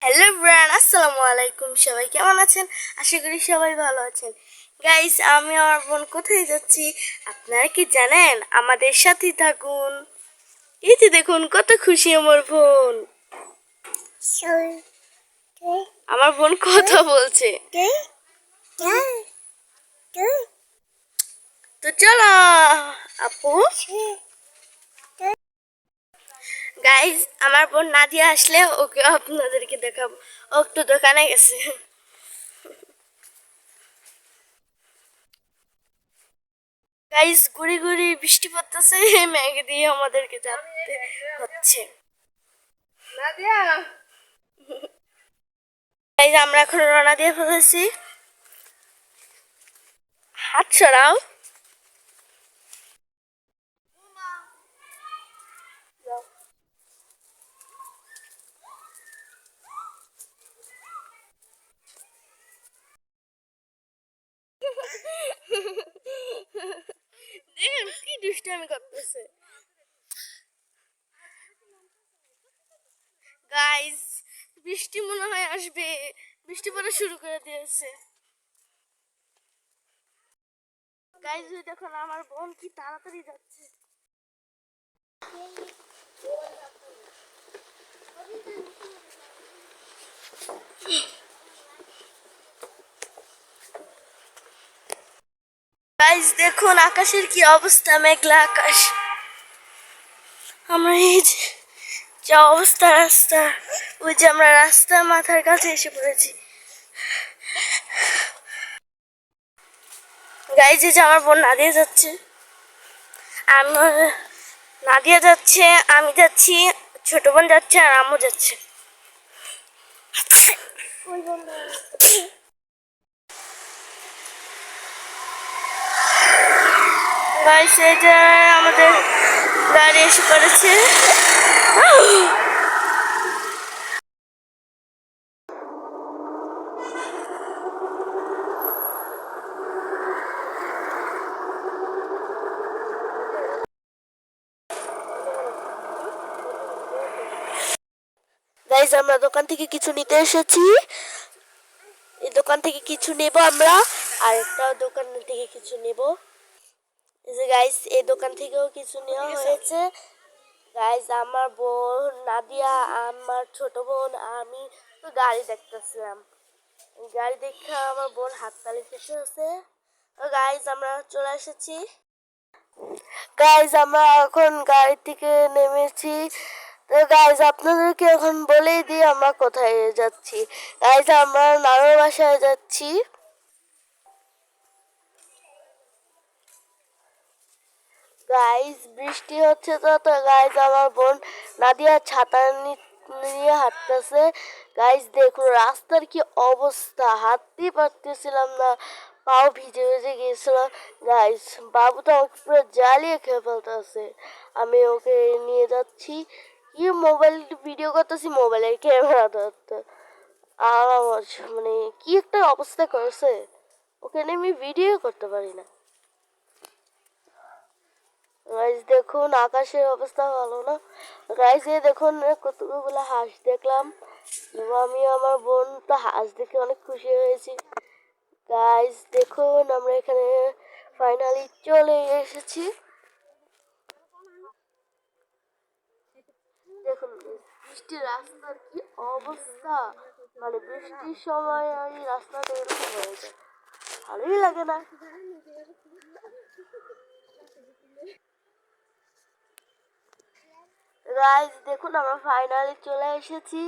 Hello bran, আসসালামু আলাইকুম। সবাই কেমন আছেন? আশা করি সবাই ভালো আছেন। গাইস, আমি আমার বোন কোথায় যাচ্ছি আপনারা কি জানেন? আমাদের সাথেই থাকুন। এই যে দেখুন কত খুশি আমার বোন। আমার বোন কথা বলছে। তো চলো আপু। গাইস, আমার বোন নাদিয়া আসলে ওকে আপনাদেরকে দেখাবো। ও একটু দোকানে গেছে। গাইস, গুড়ি গুড়ি বৃষ্টি পড়তেছে, মেঘ দিয়ে আমাদেরকে যেতে হচ্ছে। গাইস, আমরা এখন রওনা দিয়ে ফেলেছি। হাত সরাও। দেখেন কি দুষ্টামি করতেছে। গাইস, বৃষ্টি মনে হয় আসবে। বৃষ্টি পড়া শুরু করে দিয়েছে। গাইস, ওই দেখুন আমার বোন কি তাড়াতাড়ি যাচ্ছে। গাইস, দেখুন আকাশের কি অবস্থা, মেঘলা আকাশ। আমরা এই যে যা অবস্থা রাস্তা, ওই যে আমরা রাস্তার মাথার কাছে এসে পড়েছি। গাইস, এই যে আমার বোন নাদিয়া যাচ্ছে। আমার নাদিয়া যাচ্ছে, আমি যাচ্ছি, ছোট বোন যাচ্ছে আর আম্মু যাচ্ছে। গাইস, এই যে আমাদের গাড়ি এসে পড়েছে। গাইস, আমরা দোকান থেকে কিছু নিতে এসেছি। এই দোকান থেকে কিছু নেব আমরা, আর একটা দোকান থেকে কিছু নেব। এই যে গাইস, এই দোকান থেকেও কিছু নেওয়া হয়েছে। গাইস, আমার বোন নাদিয়া, আমার ছোট বোন, আমি তো গাড়ি দেখতেছিলাম। গাড়ি দেখে আমার বোন হাততালি খেতে আছে। গাইস, আমরা চলে এসেছি। গাইস, আমরা এখন গাড়ি থেকে নেমেছি। তো গাইস, আপনাদেরকে এখন বলেই দিই আমরা কোথায় যাচ্ছি। গাইস, আমরা নানুর বাসায় যাচ্ছি। গাইস, বৃষ্টি হচ্ছে তো গাইস আমার বোন নাদিয়া ছাতা নিয়ে হাঁটতেছে। গাইস, দেখুন রাস্তার কি অবস্থা, হাঁটতেই পারতেছিলাম না, পাও ভিজে ভিজে গিয়েছিল। গাইস, বাবু তো আমাকে পুরো জ্বালিয়ে খেয়ে ফেলতেছে। আমি ওকে নিয়ে যাচ্ছি, কি মোবাইল ভিডিও করতেছি, মোবাইলের ক্যামেরা ধরতে। আর আমার মানে কি একটা অবস্থা করেছে, ওকে নিয়ে আমি ভিডিও করতে পারি না। গাইস, দেখুন আকাশের অবস্থা ভালো না। গাইস, এই দেখুন কতগুলো হাঁস দেখলাম, এবং আমি আমার বোন তো হাঁস দেখে অনেক খুশি হয়েছি। গাইস, দেখুন আমরা এখানে ফাইনালি চলে এসেছি। দেখুন বৃষ্টির রাস্তার কি অবস্থা, মানে বৃষ্টির সময় এই রাস্তাটা এরকম হয়ে যায়, ভালোই লাগে না। গাইস, দেখুন আমরা ফাইনালি চলে এসেছি।